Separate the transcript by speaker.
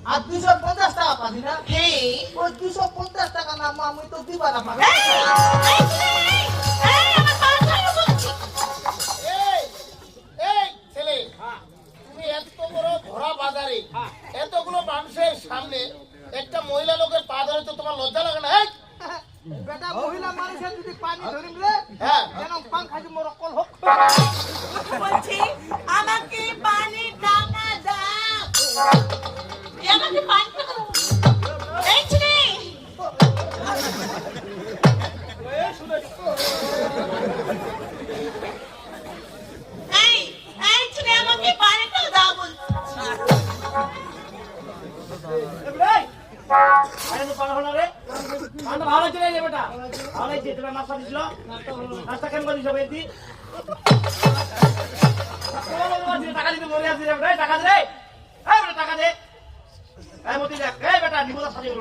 Speaker 1: আর 250 টাকা পাবি না? ওই 250 টাকা না আমি তো দিবা না পাবি। ছেলে তুমি এত বড় ঘোড়া বাজারে এতগুলো মানুষের সামনে একটা মহিলা লোকের পা ধরে তো তোমার লজ্জা লাগে না? বেটা মহিলা মানুষের যদি পানি ধরিলে যেন পাংখা যে মোর কল হোক
Speaker 2: বলছি আমাকে পানি টাকা দাও আমাকে পানি টাকা দাও এই ছেলে এই ছেলে আমাকে পানি টাকা দাও বলছি
Speaker 3: ভালো চলে রে বেটা ভালো হয়েছে তোরা নাস্তা দিছিল নাস্তা কেন করিস বেটি টাকা দিতে মরে আসছি রে বেটা টাকা দে এই বেটা টাকা দে এই মতি দেখ এই বেটা নিমলা সাজিয়ে